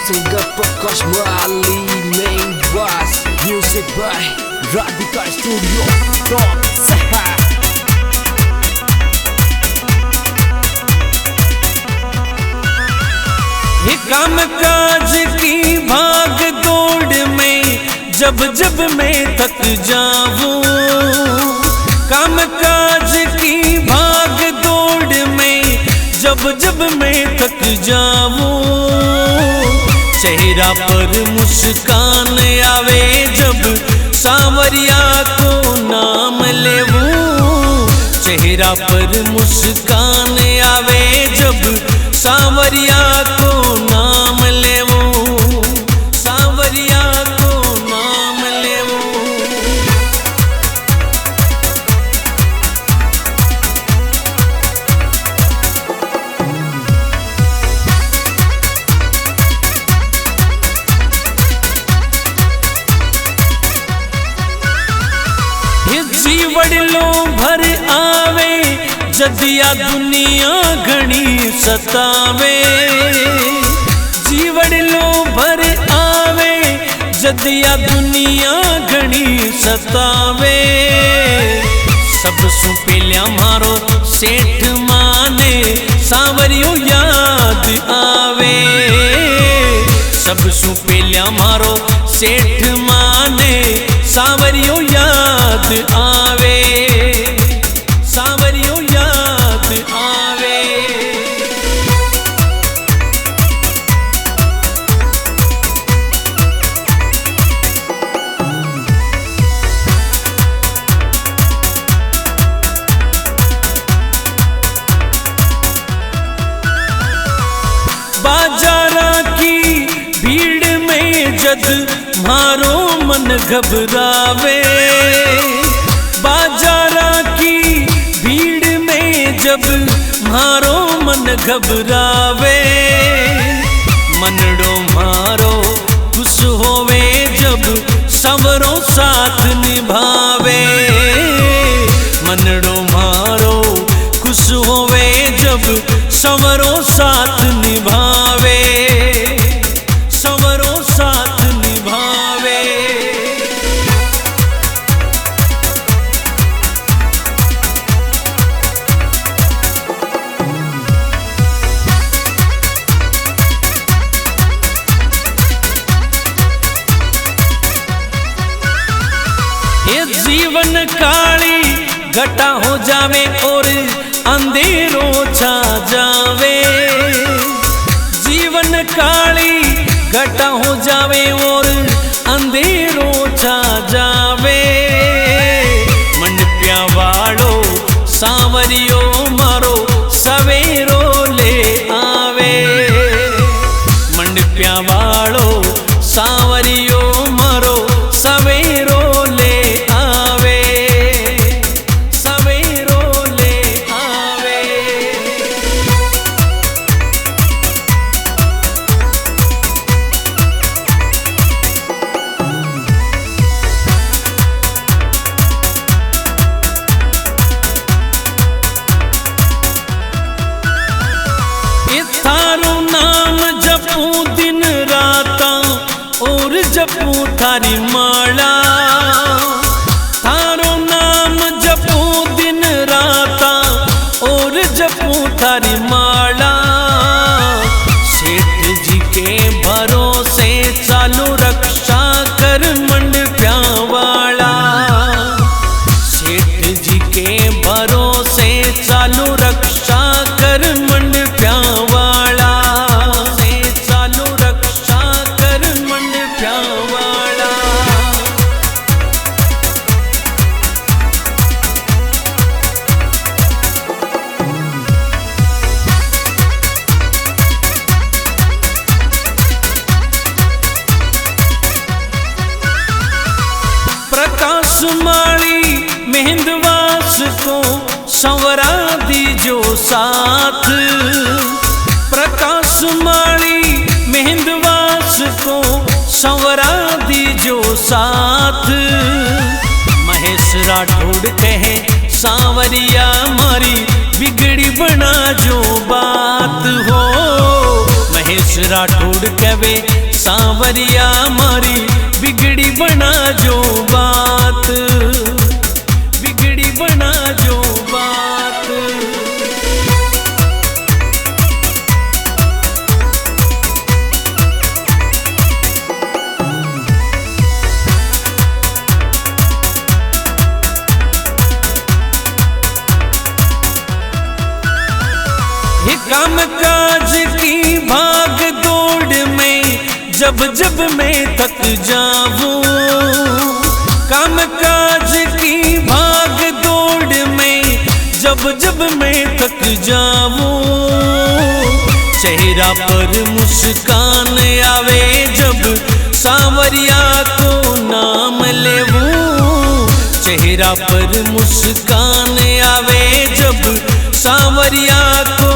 Singer Prakash Murali, main bass, music by Radhika Studio, Top Sehat. काम काज की भाग दौड़ में जब जब मैं थक जाऊं, काम काज की भाग दौड़ में जब जब मैं थक जाऊं, चेहरा पर मुस्कान आवे जब सांवरिया को नाम लेवूं, चेहरा पर मुस्कान आवे जब सांवरिया को नाम लेवूं, सांवरिया को नाम लेवूं। जीवड़लो भर आवे जदिया दुनिया घनी सतावे, जीवड़लो भर आवे जदिया दुनिया घनी सतावे, सब सु पहल्या मारो सेठ माने सांवरियो याद आवे, सब सु पहल्या मारो सेठ माने सांवरियो याद आवे, सांवरियो याद आवे। बाजारा की भीड़ में जद मारो मन घबरावे, बाजारा की भीड़ में जब मारो मन घबरावे, मनड़ो मारो खुश होवे जब संवरो साथ निभावे, मनड़ो मारो खुश होवे जब संवरो साथ निभावे, संवरो साथ निभावे। ये जीवन काली घटा हो जावे और अंधेरों छा जावे, जीवन काली घटा हो जावे और अंधेरों छा जावे, मंडप्या वालो सांवरियो मारो सवेरो ले आवे, मंडप्या वालो सांवरियो मारो सवेरो ले आवे, सवेरो ले आवे। थारो नाम जपूं दिन राता और जपूं थारी माला, थारो नाम जपूं दिन राता और जपूं थारी माला, सेठ जी के भरोसे चालू रक्षा कर मंडप्या वाला, सेठ जी के भरोसे चालू रक्षा कर मंडप्या वाला, से चालू रक्षा कर मंडप्या वाला। प्रकाश माली मेहंदवास को संवरा दीजो साथ, प्रकाश माली मेहंदवास को संवरा दीजो साथ, महेश राठौड़ कहे सांवरिया मारी बिगड़ी बना जो बात हो, महेश राठौड़ कहे सांवरिया मारी बिगड़ी बना जो बात, बिगड़ी बना जो बात। काम काज की भाग दौड़ में जब जब मैं थक जाऊं, काम काज की भाग दौड़ में जब जब मैं थक जाऊं, चेहरा पर मुस्कान आवे जब सांवरिया को नाम लेवूं, चेहरा पर मुस्कान आवे जब सांवरिया को